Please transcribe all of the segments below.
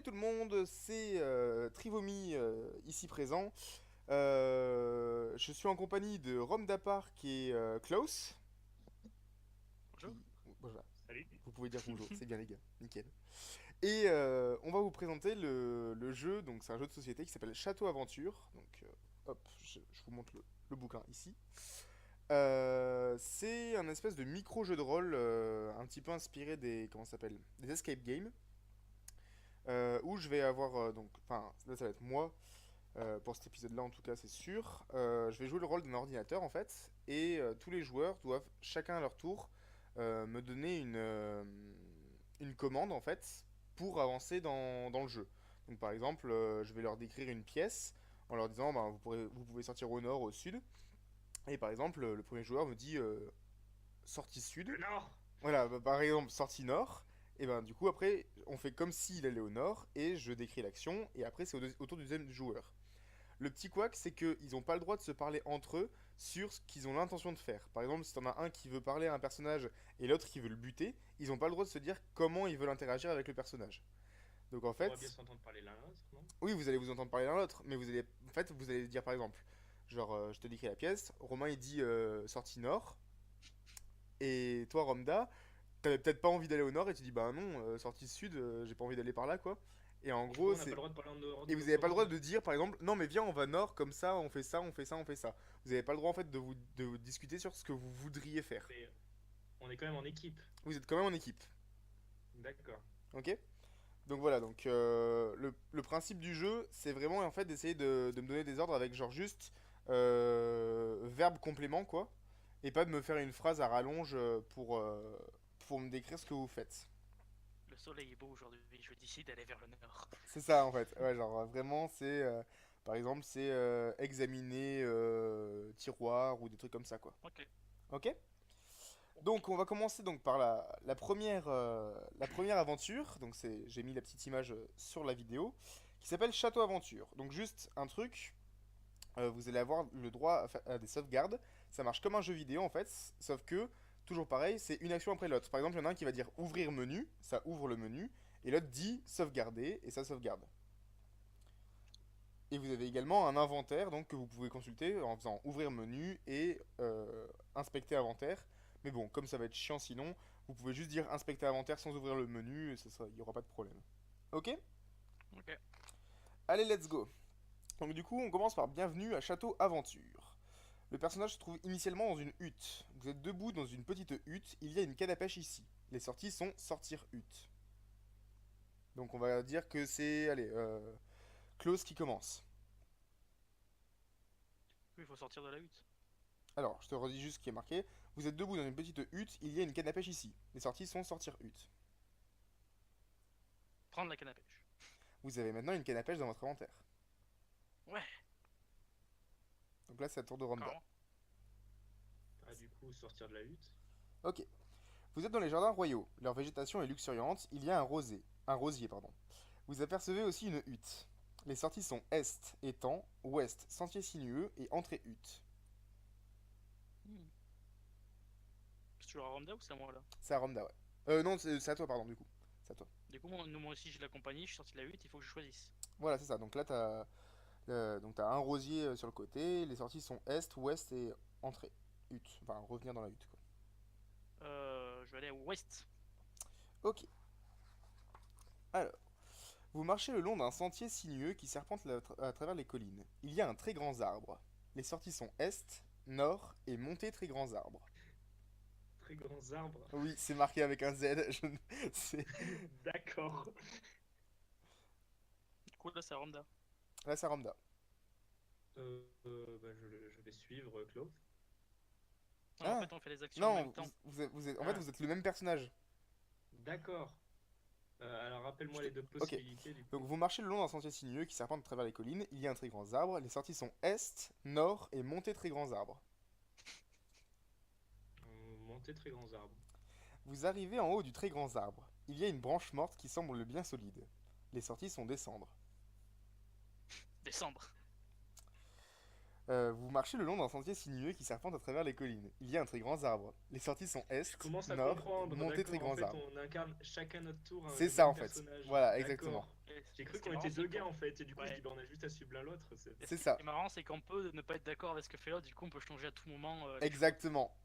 Salut tout le monde, c'est Trivomi ici présent. Je suis en compagnie de Rom Dapar qui est Klaus. Bonjour. Qui... Voilà, Salut. vous pouvez dire bonjour, c'est bien les gars, nickel. Et on va vous présenter le jeu, donc c'est un jeu de société qui s'appelle Château Aventure. Donc hop, je vous montre le bouquin ici. C'est un espèce de micro-jeu de rôle un petit peu inspiré des, comment ça s'appelle, des escape games. Où je vais avoir donc, enfin là ça va être moi pour cet épisode-là en tout cas c'est sûr. Je vais jouer le rôle d'un ordinateur en fait et tous les joueurs doivent chacun à leur tour me donner une commande en fait pour avancer dans le jeu. Donc par exemple je vais leur décrire une pièce en leur disant ben, vous pouvez sortir au nord, au sud. Et par exemple le premier joueur me dit sortie Le sud. Nord. Voilà, bah, par exemple, sortie nord, et ben du coup après on fait comme s'il allait au nord et je décris l'action et après c'est au tour du deuxième joueur. Le petit couac c'est qu'ils n'ont pas le droit de se parler entre eux sur ce qu'ils ont l'intention de faire. Par exemple si t'en as un qui veut parler à un personnage et l'autre qui veut le buter, ils n'ont pas le droit de se dire comment ils veulent interagir avec le personnage. Donc en On va bien fait, s'entendre parler l'un l'autre, non? oui vous allez vous entendre parler l'un l'autre, mais vous allez, en fait vous allez dire par exemple, genre je te décris la pièce, Romain il dit sortie nord, et toi Romda, t'avais peut-être pas envie d'aller au nord et tu dis bah non, sortie sud, j'ai pas envie d'aller par là quoi. Et en Et du coup, gros, on n'a pas le c'est. droit de parler en dehors de Et vous nos avez pas le droit commandes. de dire par exemple, non mais viens, on va nord comme ça, on fait ça, on fait ça, on fait ça. Vous avez pas le droit en fait de vous discuter sur ce que vous voudriez faire. Mais on est quand même en équipe. Vous êtes quand même en équipe, D'accord. ok? Donc voilà, donc le principe du jeu, c'est vraiment en fait d'essayer de me donner des ordres avec genre juste verbe complément quoi, et pas de me faire une phrase à rallonge pour me décrire ce que vous faites. Le soleil est beau aujourd'hui, je décide d'aller vers le nord. C'est ça en fait. Ouais, genre vraiment c'est par exemple c'est examiner tiroir ou des trucs comme ça quoi. Ok. OK? Ok. Donc on va commencer donc par la première aventure. Donc c'est j'ai mis la petite image sur la vidéo qui s'appelle Château Aventure. Donc juste un truc, vous allez avoir le droit à des sauvegardes. Ça marche comme un jeu vidéo en fait, sauf que toujours pareil, c'est une action après l'autre. Par exemple, il y en a un qui va dire ouvrir menu, ça ouvre le menu, et l'autre dit sauvegarder et ça sauvegarde. Et vous avez également un inventaire donc, que vous pouvez consulter en faisant ouvrir menu et inspecter inventaire. Mais bon, comme ça va être chiant sinon, vous pouvez juste dire inspecter inventaire sans ouvrir le menu et il n'y aura pas de problème. Ok? Ok. Allez, let's go. Donc du coup, on commence par bienvenue à Château Aventure. Le personnage se trouve initialement dans une hutte. Vous êtes debout dans une petite hutte, il y a une canne à pêche ici. Les sorties sont sortir hutte. Donc on va dire que c'est, allez, Klaus qui commence. Oui, il faut sortir de la hutte. Alors, je te redis juste ce qui est marqué. Vous êtes debout dans une petite hutte, il y a une canne à pêche ici. Les sorties sont sortir hutte. Prendre la canne à pêche. Vous avez maintenant une canne à pêche dans votre inventaire. Ouais, Donc là, c'est à tour de Ramda. carrément. Ah, du coup, sortir de la hutte. Ok. Vous êtes dans les jardins royaux. Leur végétation est luxuriante. Il y a un rosier, pardon. Vous apercevez aussi une hutte. Les sorties sont est, étang, ouest, sentier sinueux et entrée hutte. Hmm. C'est toujours à Ramda ou c'est à moi là? C'est à Ramda, ouais. Non, c'est à toi, pardon, du coup. C'est à toi. Du coup, moi aussi j'ai la compagnie, je suis sorti de la hutte, il faut que je choisisse. Voilà, c'est ça. Donc là, t'as un rosier sur le côté. Les sorties sont est, ouest et entrée. Hutte. Enfin, revenir dans la hutte, quoi. Je vais aller à ouest. Ok. Alors. Vous marchez le long d'un sentier sinueux qui serpente à travers les collines. Il y a un très grand arbre. Les sorties sont est, nord et montée très grands arbres. Très grands arbres. Oui, c'est marqué avec un Z. C'est... D'accord. Du coup, là c'est à Ramda. Là, c'est Ramda. Bah, je vais suivre Claude. Non, en Ah fait, on fait les actions en même non, temps. en fait, Ah, vous êtes le même personnage. d'accord. Alors, Je rappelle-moi te- les deux Ok. possibilités, du Donc coup. vous marchez le long d'un sentier sinueux qui serpente à travers les collines. Il y a un très grand arbre. Les sorties sont est, nord et montée très grands arbres. Monter très grands arbres. Vous arrivez en haut du très grand arbre. Il y a une branche morte qui semble bien solide. Les sorties sont descendre. Décembre. Vous marchez le long d'un sentier sinueux qui serpente à travers les collines. Il y a un très grand arbre. Les sorties sont Je est, commence à nord et comprendre, montée très d'accord. En grands fait, arbres. on incarne chacun notre tour C'est le ça même en fait. personnage. Voilà, exactement. D'accord. Et J'ai cru Ce qui qu'on est était marrant, deux c'est gars qu'on- en fait, et du coup je Ouais. dis bah on a juste à suivre l'un l'autre. Et C'est ce ça. qui est marrant, c'est qu'on peut ne pas être d'accord avec ce que fait l'autre, du coup on peut changer à tout moment les choix. Exactement.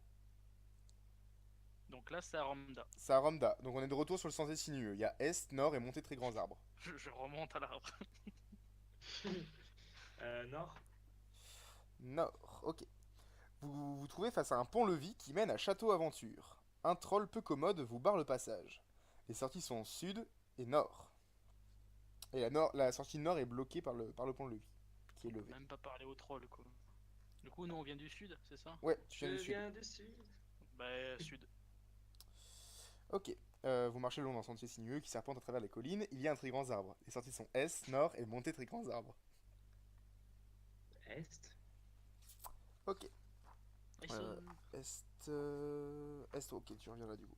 Donc là, c'est à Ramda. C'est à Ramda. Donc on est de retour sur le sentier sinueux. Il y a est, nord et montée très grands arbres. Je remonte à l'arbre. Nord. Nord, ok. Vous vous trouvez face à un pont-levis qui mène à Château Aventure. Un troll peu commode vous barre le passage. Les sorties sont sud et nord. Et la sortie nord est bloquée par le pont-levis, qui est On peut levé. même pas parler au troll, quoi. Du coup, nous on vient du sud, c'est ça? Ouais, tu Je viens du sud. viens du sud. Bah, sud. Ok. Vous marchez le long d'un sentier sinueux qui serpente à travers les collines. Il y a un très grand arbre. Les sorties sont est, nord et montée très grands arbres. Est. Ok. Et Euh, est, ok, tu reviens là du coup.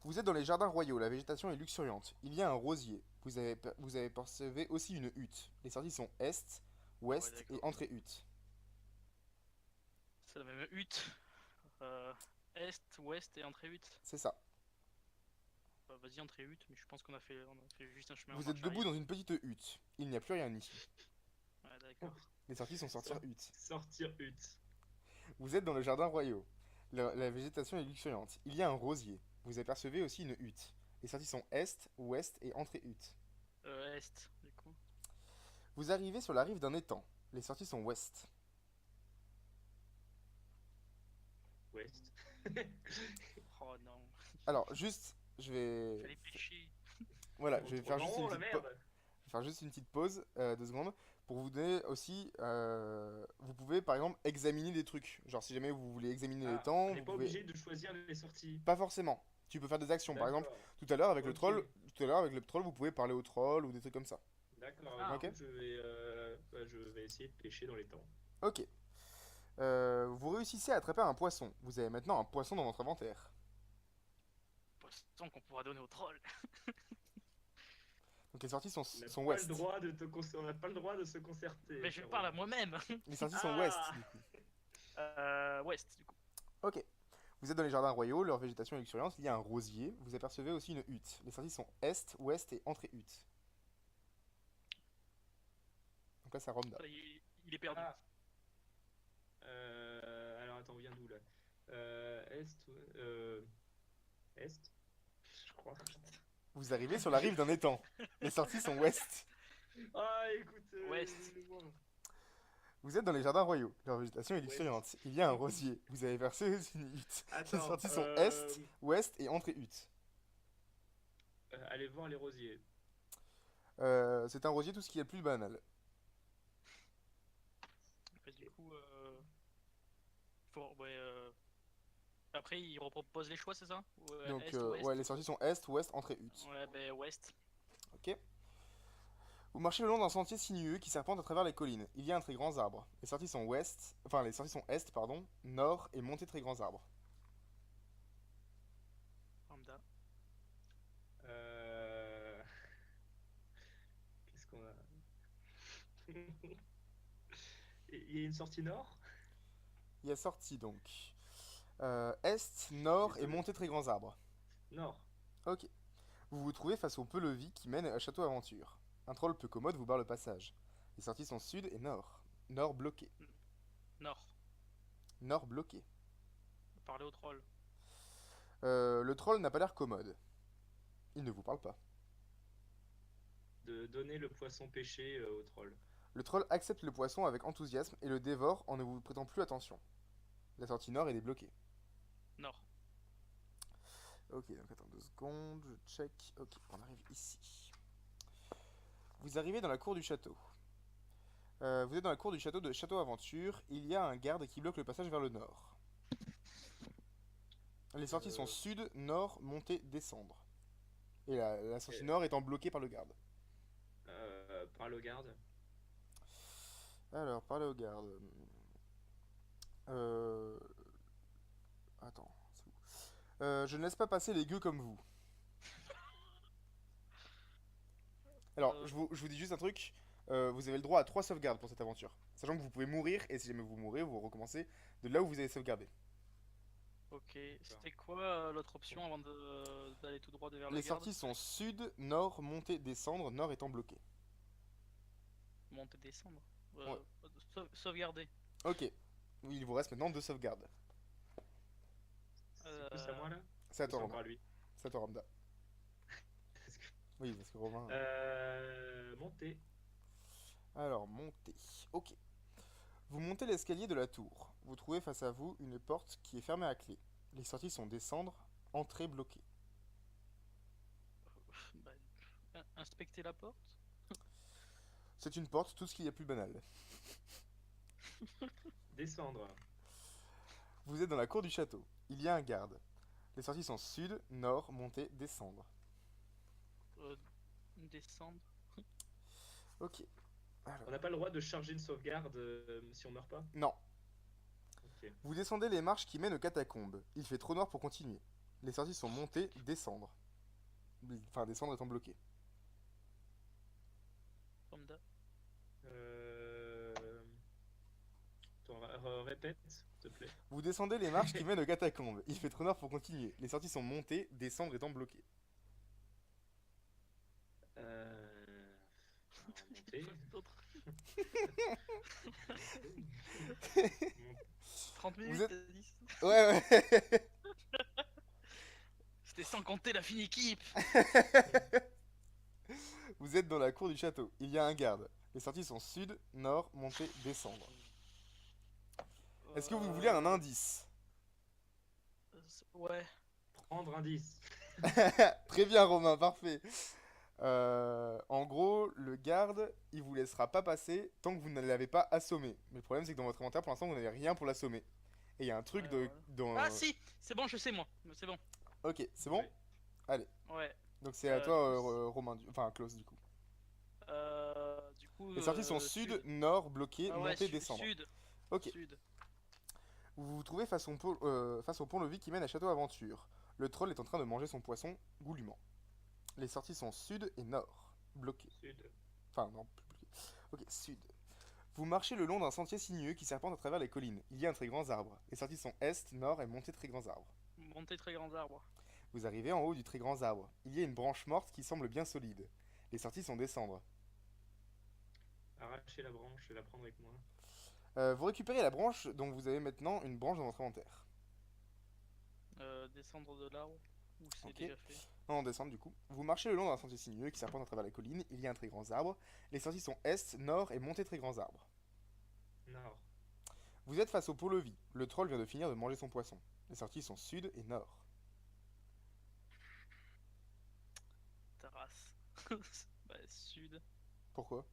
Vous êtes dans les jardins royaux, la végétation est luxuriante. Il y a un rosier. Vous avez percevé aussi une hutte. Les sorties sont est, Ah ouais, ouest et d'accord. entrée hutte. C'est la même hutte. Euh, Est, ouest et entrée hutte. C'est ça. Bah, vas-y, entrée hutte, mais je pense qu'on a fait juste un chemin en Vous êtes marche debout arrière. dans une petite hutte. Il n'y a plus rien ici. Ouais, d'accord. Les sorties sont sortir Sor- hutte. Sortir hutte. Vous êtes dans le jardin royaux. La végétation est luxuriante. Il y a un rosier. Vous apercevez aussi une hutte. Les sorties sont est, ouest et entrée hutte. Est, du coup. Vous arrivez sur la rive d'un étang. Les sorties sont ouest. Ouest. Oh non. Alors, juste, je vais. Fallait pêcher. Voilà, On je vais tourne faire en juste rond, la merde. je vais faire juste une petite pause, 2 secondes, pour vous donner aussi. Vous pouvez par exemple examiner des trucs. Genre, si jamais vous voulez examiner Ah, l'étang, on n'est vous pas pouvez. obligé de choisir les sorties. Pas forcément. Tu peux faire des actions. Par exemple, D'accord. tout à l'heure avec le Ok. troll, vous pouvez parler au troll ou des trucs comme ça. D'accord. Ah. Du Ok. coup, je vais essayer de pêcher dans les temps. Ok. Vous réussissez à attraper un poisson. Vous avez maintenant un poisson dans votre inventaire. Poisson qu'on pourra donner au troll. Donc les sorties sont, On n'a sont pas le ouest. droit de on n'a pas le droit de se concerter. Mais je frérot. parle à moi-même. Les sorties sont ouest, Ah. du coup. Ouest, du coup. Ok. Vous êtes dans les jardins royaux, leur végétation est luxuriante, il y a un rosier, vous apercevez aussi une hutte. Les sorties sont est, ouest et entrée hutte. Donc là, c'est Romda. Il est perdu. Ah. Alors attends, on vient d'où là? Est. Est. Je crois. Vous arrivez sur la rive d'un étang. Les sorties sont ouest. Ah, écoute. Ouest. bon. Vous êtes dans les jardins royaux, leur végétation est luxuriante. Il y a un rosier, vous avez percé une hutte. Les Attends. sorties sont est, ouest et entrée hutte. Allez voir les rosiers. C'est un rosier, tout ce qui est le plus banal. Après, du coup, ouais, après, il repropose les choix, c'est ça? Ou, Donc, est, ouest? ouais, les sorties sont est, ouest, entrée hutte. Ouais, ben ouest. Ok. Vous marchez le long d'un sentier sinueux qui serpente à travers les collines. Il y a un très grand arbre. Les sorties sont les sorties sont est, pardon, nord et montée très grands arbres. Lambda. Qu'est-ce qu'on a? Il y a une sortie nord? Il y a sortie donc est, nord et montée très grands arbres. Nord. Ok. Vous vous trouvez face au peu-levis qui mène à Château Aventure. Un troll peu commode vous barre le passage. Les sorties sont sud et nord. Nord bloqué. Nord. Nord bloqué. Parler au troll. Le troll n'a pas l'air commode. Il ne vous parle pas. De donner le poisson pêché au troll. Le troll accepte le poisson avec enthousiasme et le dévore en ne vous prêtant plus attention. La sortie nord est débloquée. Nord. Ok, donc attends 2 secondes, je check. Ok, on arrive ici. Vous arrivez dans la cour du château. Vous êtes dans la cour du château de Château Aventure. Il y a un garde qui bloque le passage vers le nord. Les sorties sont sud, nord, monter, descendre. Et la sortie nord étant bloquée par le garde. Par le garde. Alors, parlez au garde. Euh... Attends, c'est où je ne laisse pas passer les gueux comme vous. Alors, je vous dis juste un truc. Vous avez le droit à 3 sauvegardes pour cette aventure. Sachant que vous pouvez mourir, et si jamais vous mourrez, vous recommencez de là où vous avez sauvegardé. Ok. C'était quoi l'autre option avant d'aller tout droit vers Les le garde? sorties sont sud, nord, monter, descendre, nord étant bloqué. Monter, descendre. Ouais. Sauvegarder. Ok. Oui, il vous reste maintenant 2 sauvegardes. C'est plus à moi là? C'est à Ou toi, c'est Romain. encore à lui? C'est à toi, Ramda. Parce que- Oui, parce que Romain. Monter. Alors, montez. Ok. Vous montez l'escalier de la tour. Vous trouvez face à vous une porte qui est fermée à clé. Les sorties sont descendre, entrée bloquée. Bah, inspecter la porte. C'est une porte, tout ce qu'il y a plus banal. Descendre. Vous êtes dans la cour du château. Il y a un garde. Les sorties sont sud, nord, montée, descendre. Euh, descendre. Ok. On Alors. n'a pas le droit de charger une sauvegarde si on meurt pas? Non. Ok. Vous descendez les marches qui mènent aux catacombes. Il fait trop noir pour continuer. Les sorties sont montées, descendre. Enfin, descendre étant bloqué. Ramda. Euh... Attends, répète, s'il te plaît. Vous descendez les marches qui mènent aux catacombes. Il fait trop noir pour continuer. Les sorties sont montées, descendre étant bloquées. Monter. D'autres. Mon- 30 Vous minutes, êtes- t'as dit. Ouais, ouais. C'était sans compter la fine équipe. Vous êtes dans la cour du château. Il y a un garde. Les sorties sont sud, nord, montée, descendre. Est-ce que vous voulez un indice? Ouais. Prendre indice. Très bien, Romain, parfait. En gros, le garde, il vous laissera pas passer tant que vous ne l'avez pas assommé. Mais le problème, c'est que dans votre inventaire, pour l'instant, vous n'avez rien pour l'assommer. Et il y a un truc Ouais, de... ouais. dans... Ah si, c'est bon, je sais moi. C'est bon. Ok, c'est bon? Ouais. Allez. Ouais. Donc c'est à Du toi, coup, Romain, enfin Klaus, du coup. du coup, Les sorties sont sud, nord, bloqué, Ah ouais, montée, descendre. sud. Ok. Sud. Vous vous trouvez face au pont-levis qui mène à Château Aventure. Le troll est en train de manger son poisson goulûment. Les sorties sont sud et nord, bloquées. Sud. Enfin, non, plus bloquées. Ok, sud. Vous marchez le long d'un sentier sinueux qui serpente à travers les collines. Il y a un très grand arbre. Les sorties sont est, nord et montée très grands arbres. Monter très grands arbres. Vous arrivez en haut du très grand arbre. Il y a une branche morte qui semble bien solide. Les sorties sont descendre. Arracher la branche et la prendre avec moi. Vous récupérez la branche, donc vous avez maintenant une branche dans votre inventaire. Descendre de l'arbre. Ou c'est Ok. déjà fait. Non, descendre du coup. Vous marchez le long d'un sentier sinueux qui serpente à travers la colline. Il y a un très grand arbre. Les sorties sont est, nord et montée très grands arbres. Nord. Vous êtes face au pont-levis. Le troll vient de finir de manger son poisson. Les sorties sont sud et nord. Terrasse. Bah, sud. Pourquoi?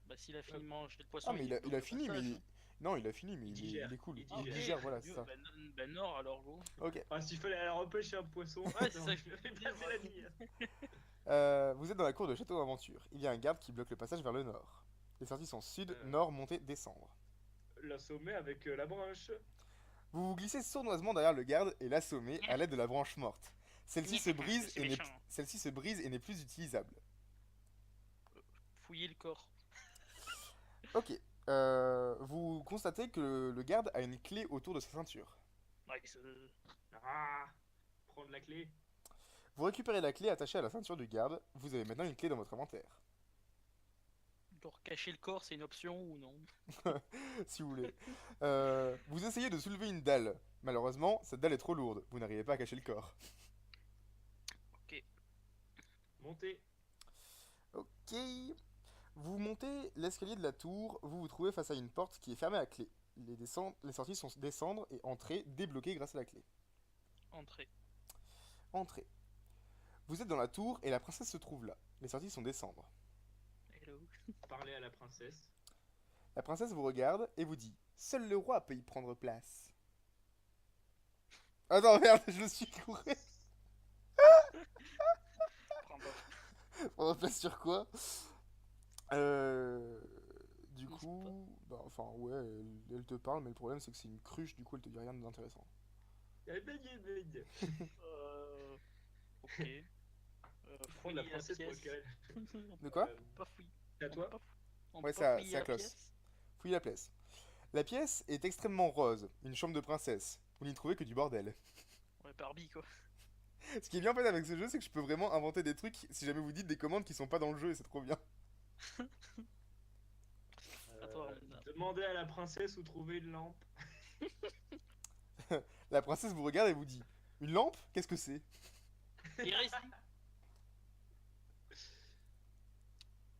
Bah, s'il a fini de manger le poisson, Ah, mais il a bloque le fini, passage. mais. Non, il a fini, mais Il il digère. est cool. Il Ah, ok. digère, voilà, c'est Dieu, ça. bah, nord alors, go. Ok. Ah, s'il fallait aller repêcher un poisson. Ouais, c'est ça que je je vais veux passer dire. la nuit. Vous êtes dans la cour de Château Aventure. Il y a un garde qui bloque le passage vers le nord. Les sorties sont sud, nord, montée, descendre. L'assommer avec la branche. Vous vous glissez sournoisement derrière le garde et l'assommez à l'aide de la branche morte. Celle-ci se brise C'est et n'est méchant. celle-ci se brise et n'est plus utilisable. Fouiller le corps. Ok. Vous constatez que le garde a une clé autour de sa ceinture. Ouais, Ah, prendre la clé. Vous récupérez la clé attachée à la ceinture du garde. Vous avez maintenant une clé dans votre inventaire. genre cacher le corps, c'est une option ou non? Si vous voulez. Vous essayez de soulever une dalle. Malheureusement, cette dalle est trop lourde. Vous n'arrivez pas à cacher le corps. Ok. Monter. Ok. Vous montez l'escalier de la tour. Vous vous trouvez face à une porte qui est fermée à clé. Les sorties sont descendre et entrer débloquées grâce à la clé. Entrée. Entrée. Vous êtes dans la tour et la princesse se trouve là. Les sorties sont descendre. Hello. Parler à la princesse. La princesse vous regarde et vous dit: Seul le roi peut y prendre place. Ah non, merde, je le suis couru. Prends pas. Prendre place sur quoi? Du Non, coup, bah, enfin, ouais, elle te parle, mais le problème c'est que c'est une cruche, du coup, elle te dit rien d'intéressant. Ok. Prendre la Fouiller princesse pour pièce. éclairer. De quoi? Pas fouiller. C'est à toi? On Ouais, peut pas fouiller c'est à la Klaus. pièce. Fouille la pièce. La pièce est extrêmement rose, une chambre de princesse. Vous n'y trouvez que du bordel. Ouais, Barbie quoi. Ce qui est bien en fait avec ce jeu, c'est que je peux vraiment inventer des trucs si jamais vous dites des commandes qui sont pas dans le jeu et c'est trop bien. À toi, Ramda. Demandez à la princesse où trouver une lampe. La princesse vous regarde et vous dit: Une lampe? Qu'est-ce que c'est? Hérésie.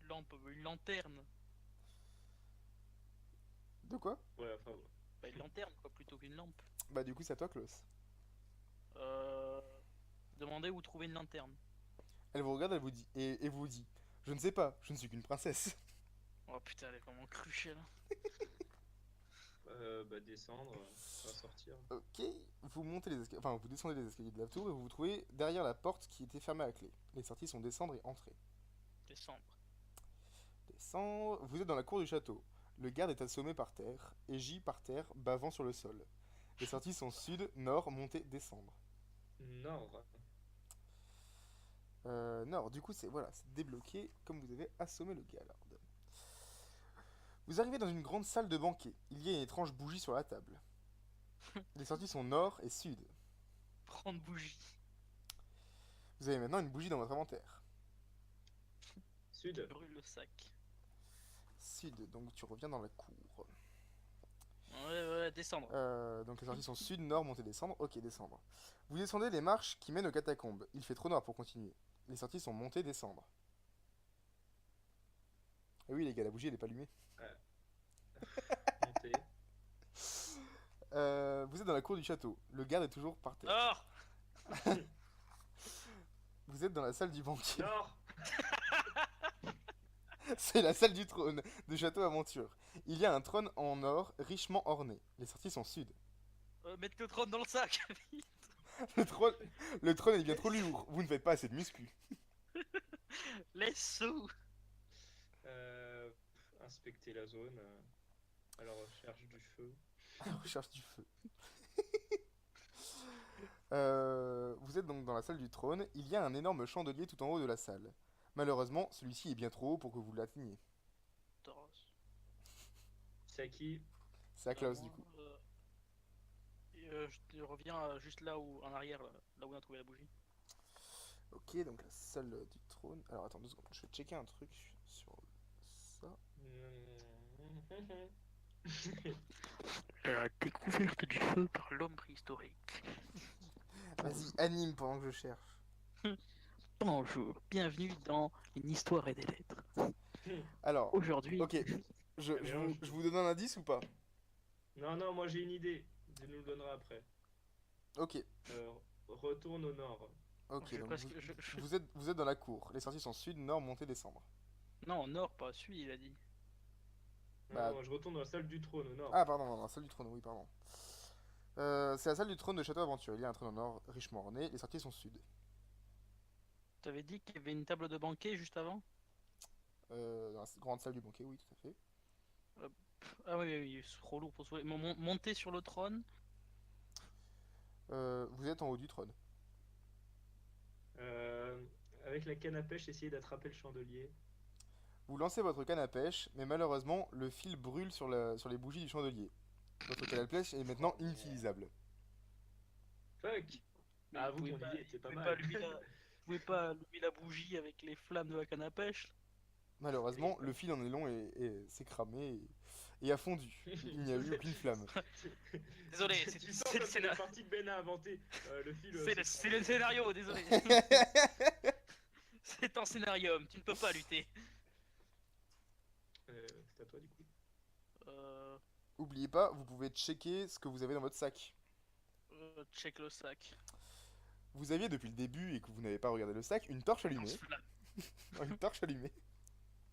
Lampe, une lanterne. De quoi? Ouais, enfin, bon. Bah, une lanterne, quoi, plutôt qu'une lampe. Bah, du coup, c'est à toi, Klaus. Euh... Demandez où trouver une lanterne. Elle vous regarde, elle vous dit, et vous dit: Je ne sais pas, je ne suis qu'une princesse. Oh putain, elle est vraiment cruche, là. Bah, descendre, pas sortir. Ok, vous montez les escaliers, enfin, vous descendez les escaliers de la tour et vous vous trouvez derrière la porte qui était fermée à clé. Les sorties sont descendre et entrer. Descendre. Descendre, vous êtes dans la cour du château. Le garde est assommé par terre, et gît par terre, bavant sur le sol. Les sorties sont sud, nord, monter, descendre. Nord. Nord, du coup, c'est voilà, c'est débloqué comme vous avez assommé le garde. Vous arrivez dans une grande salle de banquet. Il y a une étrange bougie sur la table. Les sorties sont nord et sud. Prendre bougie. Vous avez maintenant une bougie dans votre inventaire. Sud. Brûle le sac. Sud, donc tu reviens dans la cour. Ouais, descendre. Donc les sorties sont sud, nord, monter, descendre. Ok, descendre. Vous descendez les marches qui mènent aux catacombes. Il fait trop noir pour continuer. Les sorties sont monter, descendre. Ah oui les gars, la bougie elle est pas allumée. Monter. Vous êtes dans la cour du château. Le garde est toujours par terre. Nord. Vous êtes dans la salle du banquier. Nord. C'est la salle du trône de Château Aventure. Il y a un trône en or richement orné. Les sorties sont sud. Mettez le trône dans le sac. Le trône, le trône est bien trop lourd. Vous ne faites pas assez de muscu. Laisse sous. Inspecter la zone. À la recherche du feu. À la recherche du feu. Vous êtes donc dans la salle du trône. Il y a un énorme chandelier tout en haut de la salle. Malheureusement, celui-ci est bien trop haut pour que vous l'atteigniez. Toros. C'est à qui? C'est à Klaus du coup. Je reviens juste là où, en arrière, là où on a trouvé la bougie. Ok, donc la salle du trône. Alors attends 2 secondes, je vais checker un truc sur ça. La découverte du feu par l'homme préhistorique. Vas-y, anime pendant que je cherche. Bonjour, bienvenue dans une histoire et des lettres. Alors, Aujourd'hui, ok, je vous donne un indice ou pas? Non, non, moi j'ai une idée. Tu nous le donneras après. Ok, Retourne au nord. ok, donc parce que je- vous êtes dans la cour. Les sorties sont sud, nord, monter, descendre. Non, nord, pas celui, il a dit. Bah- Non, non, je retourne dans la salle du trône au nord. Ah, pardon, non, la salle du trône, oui, pardon. C'est la salle du trône de Château Aventure. Il y a un trône au nord richement orné. Les sorties sont sud. T'avais dit qu'il y avait une table de banquet juste avant? Dans la grande salle du banquet, oui, tout à fait. Ah oui, c'est trop lourd pour se monter sur le trône. Vous êtes en haut du trône. Avec la canne à pêche, essayez d'attraper le chandelier. Vous lancez votre canne à pêche, mais malheureusement, le fil brûle sur les bougies du chandelier. Votre canne à pêche est maintenant inutilisable. Fuck! Mais Ah, vous vous, pouvez ton pas, idée était pas vous pouvez mal. pas allumer vous pouvez pas allumer la bougie avec les flammes de la canne à pêche. Malheureusement, le fil en est long et s'est cramé et a fondu. Il n'y a eu aucune flamme. Désolé, Tu sens comme c'est la partie que Ben a inventée. Le fil. c'est le scénario, désolé. C'est un scénarium, tu ne peux pas lutter. C'est à toi du coup. Oubliez pas, vous pouvez checker ce que vous avez dans votre sac. Check le sac. Vous aviez depuis le début et que vous n'avez pas regardé le sac, une torche allumée. Lance-flamme. Une torche allumée.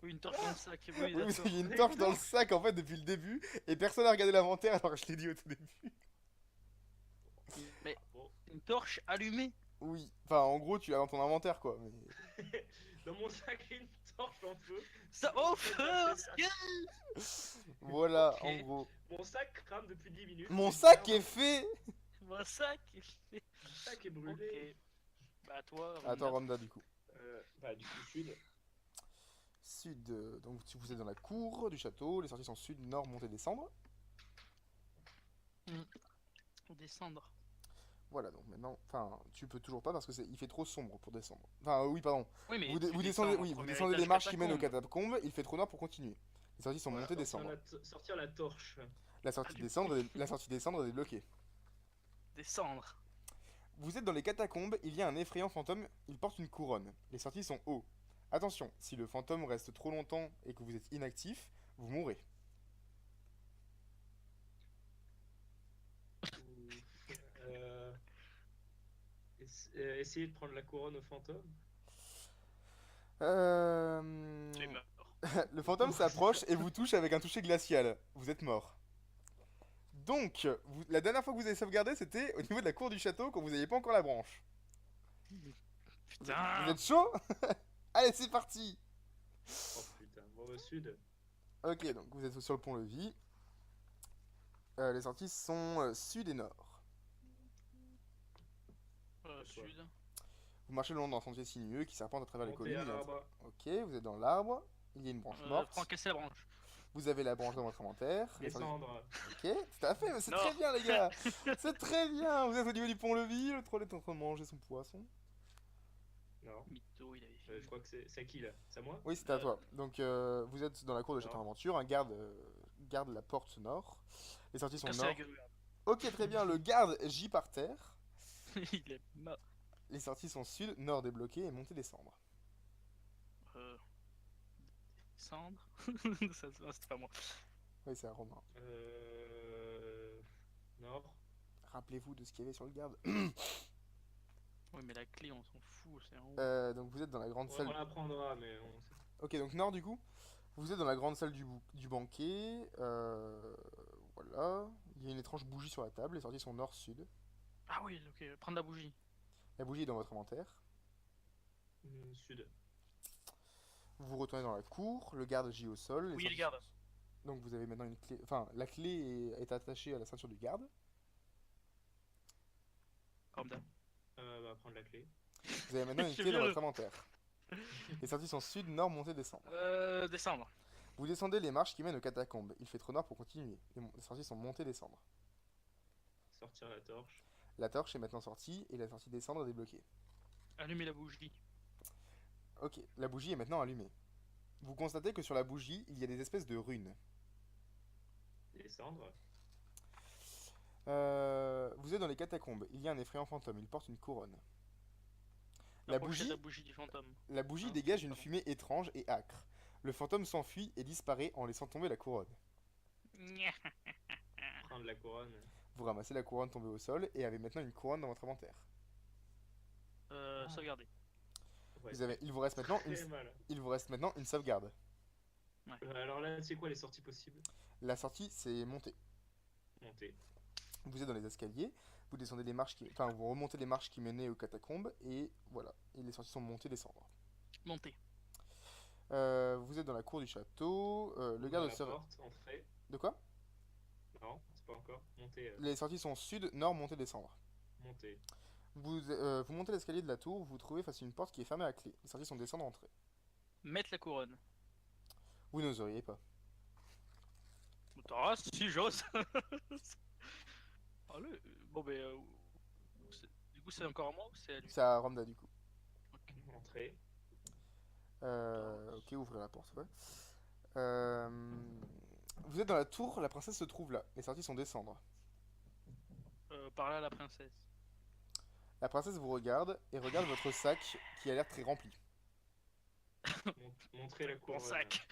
Oui, une torche dans le sac. Oui, Oui, vous d'accord. aviez une torche dans le sac en fait depuis le début et personne n'a regardé l'inventaire alors que je l'ai dit au tout début. Mais Bon. une torche allumée. Oui, enfin en gros tu l'as dans ton inventaire quoi. Mais... Dans mon sac, il y a une torche en feu. Ça au feu. Voilà Ok. en gros. Mon sac crame depuis 10 minutes. Mon Une sac merde. est fait. Mon sac. Mon sac est brûlé. Ok. Bah toi. Attends Ronda. Ronda du coup. Bah, du coup, sud. Sud, donc si vous êtes dans la cour du château, les sorties sont sud, nord, monter, descendre. Descendre. Voilà, donc maintenant, enfin, tu peux toujours pas parce que il fait trop sombre pour descendre. Enfin, oui, pardon. Oui, mais Vous tu descends descendez, au oui, vous premier descendez les étage marches qui mènent aux catacombe. catacombes, il fait trop noir pour continuer. Les sorties sont Voilà, montées, descendre. sortir la torche. Allumer. La sortie descendre est débloquée. Descendre. Vous êtes dans les catacombes, il y a un effrayant fantôme, il porte une couronne. Les sorties sont haut. Attention, si le fantôme reste trop longtemps et que vous êtes inactif, vous mourrez. Ou- euh, essayer de prendre la couronne au fantôme. Tu Euh... meurs. Le fantôme s'approche et vous touche avec un toucher glacial. Vous êtes mort. Donc, la dernière fois que vous avez sauvegardé, c'était au niveau de la cour du château quand vous n'aviez pas encore la branche. Vous Putain. êtes chaud? Allez, c'est parti! Oh putain, bon au sud. Ok, donc vous êtes sur le pont-levis. Les sorties sont sud et nord. Sud. Vous marchez le long d'un sentier sinueux qui serpente à travers les Monter collines. à l'arbre. Ok, vous êtes dans l'arbre. Il y a une branche morte. Prends casser la branche. Vous avez la branche dans votre inventaire. Les sorties- Descendre. Ok, tout à fait, mais c'est Non. très bien, les gars! C'est très bien! Vous êtes au niveau du pont-levis, le troll est en train de manger son poisson. Non. Mytho, il avait Je fini. crois que c'est à qui là? C'est à moi? Oui, c'est à toi. Donc, vous êtes dans la cour de Château Non. Aventure. Un garde garde la porte nord. Les sorties sont Casser nord. la gueule. Ok, très bien. Le garde gît par terre. Il est mort. Les sorties sont sud, nord débloqué et montée descendre. Descendre. Ça, c'était pas moi. Oui, c'est un romain. Nord. Rappelez-vous de ce qu'il y avait sur le garde. Oui, mais la clé, on s'en fout, c'est en haut. Donc, vous êtes dans la grande On salle. l'apprendra, mais on... Ok, donc nord du coup. Vous êtes dans la grande salle du banquet. Voilà. Il y a une étrange bougie sur la table. Les sorties sont nord-sud. Ah oui, ok, prendre la bougie. La bougie est dans votre inventaire. Sud. Vous retournez dans la cour. Le garde gît au sol. Les Oui, sorties le garde. Donc vous avez maintenant une clé. Enfin, la clé est attachée à la ceinture du garde. Comme d'hab. Bah, prendre la clé. Vous avez maintenant une Je clé dans viens votre inventaire. Les sorties sont sud, nord, montée, descendre. Descendre. Vous descendez les marches qui mènent aux catacombes. Il fait trop noir pour continuer. Les sorties sont montées, descendre. Sortir la torche. La torche est maintenant sortie et la sortie descendre est débloquée. Allumer la bougie. Ok, la bougie est maintenant allumée. Vous constatez que sur la bougie, il y a des espèces de runes. Descendre. Vous êtes dans les catacombes. Il y a un effrayant fantôme. Il porte une couronne. La Approchez bougie, la bougie du fantôme. la bougie Ah, dégage une pardon. fumée étrange et âcre. Le fantôme s'enfuit et disparaît en laissant tomber la couronne. Prendre la couronne. Vous ramassez la couronne tombée au sol et avez maintenant une couronne dans votre inventaire. Sauvegarder. Ouais, Il vous reste maintenant très mal. une sauvegarde. Alors là, c'est quoi les sorties possibles? La sortie, c'est monter. Monter. Vous êtes dans les escaliers, vous descendez les marches enfin, vous remontez les marches qui menaient aux catacombes et voilà. Et les sorties sont montées, descendre. Monter. Vous êtes dans la cour du château. Le garde la se... porte, entrée. De quoi? Non, c'est pas encore. Monter. Les sorties sont sud, nord, montée, descendre. Monter. Vous montez l'escalier de la tour, vous vous trouvez face à une porte qui est fermée à clé. Les sorties sont descendre, entrée. Mettre la couronne. Vous n'oseriez pas. Ah, si, j'ose. Allez, bon, ben. Du coup, c'est encore à moi ou c'est à lui? C'est à Ramda du coup. Entrée. Ok, ouvrez la porte, ouais. Vous êtes dans la tour, la princesse se trouve là. Les sorties sont descendre. Par là, la princesse. La princesse vous regarde et regarde votre sac qui a l'air très rempli. Montrer la Mon couronne. sac.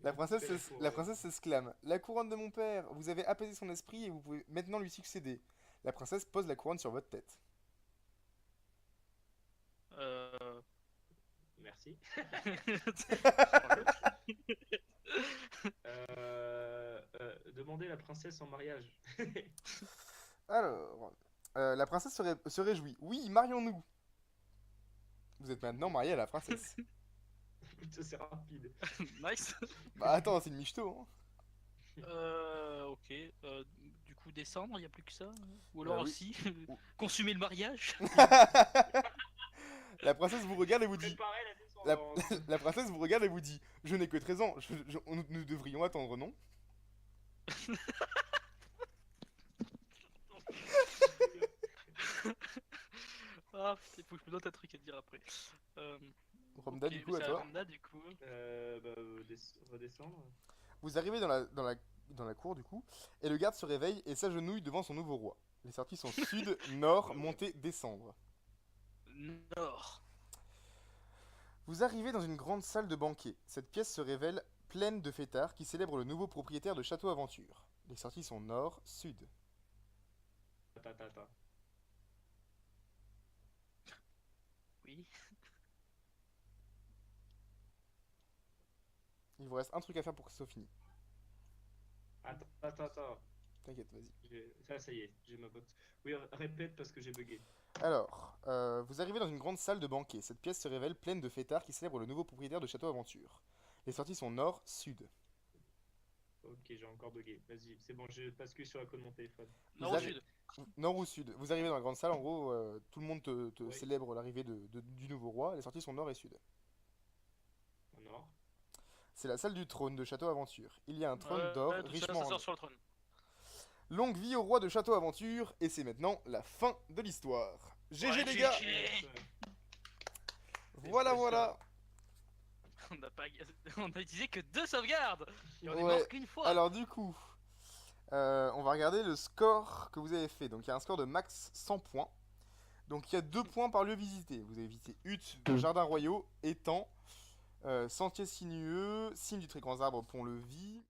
La princesse Montrer la s'ex- couronne. la princesse s'exclame. La couronne de mon père, vous avez apaisé son esprit et vous pouvez maintenant lui succéder. La princesse pose la couronne sur votre tête. Merci. Demander la princesse en mariage. Alors, la princesse se réjouit. Oui, marions-nous. Vous êtes maintenant marié à la princesse. Putain, c'est rapide. Nice. Bah attends, c'est une michto, hein. Ok. Du coup, descendre, il n'y a plus que ça. Ou alors oui. aussi, consumer le mariage. La princesse vous regarde et vous dit. Préparer la La, descendance. la princesse vous regarde et vous dit. Je n'ai que 13 ans, nous devrions attendre, non? Ah putain, faut que je me note un truc à dire après. Romda, Ok, du coup, mais à c'est toi. Ramda du coup. Redescendre. Vous arrivez dans la cour, du coup, et le garde se réveille et s'agenouille devant son nouveau roi. Les sorties sont sud, nord, monter, descendre. Nord. Vous arrivez dans une grande salle de banquet. Cette pièce se révèle pleine de fêtards qui célèbrent le nouveau propriétaire de Château Aventure. Les sorties sont nord, sud. Attends. Oui. Il vous reste un truc à faire pour que ce soit fini. Attends. T'inquiète, vas-y. Ça y est, j'ai ma box. Oui, répète parce que j'ai bugué. Alors, vous arrivez dans une grande salle de banquet. Cette pièce se révèle pleine de fêtards qui célèbrent le nouveau propriétaire de Château Aventure. Les sorties sont nord, sud. Ok, j'ai encore bugué. Vas-y, c'est bon, je bascule sur la code de mon téléphone. Nord Vous ou arri- sud? Nord ou sud. Vous arrivez dans la grande salle, en gros, tout le monde te Oui, célèbre l'arrivée du nouveau roi. Les sorties sont nord et sud. au nord. C'est la salle du trône de Château Aventure. Il y a un trône d'or Ouais, tout ça, richement ça orné. sort sur le trône. Longue vie au roi de Château Aventure, et c'est maintenant la fin de l'histoire. GG Ouais, les gars. GG. Voilà, voilà. On n'a pas... on a utilisé que 2 sauvegardes. Et on est Ouais. mort qu'une fois. Alors du coup, on va regarder le score que vous avez fait. Donc il y a un score de max 100 points. Donc il y a 2 points par lieu visité. Vous avez visité huttes, jardins royaux, étangs, sentiers sinueux, cime du très grand arbre, pont-levis,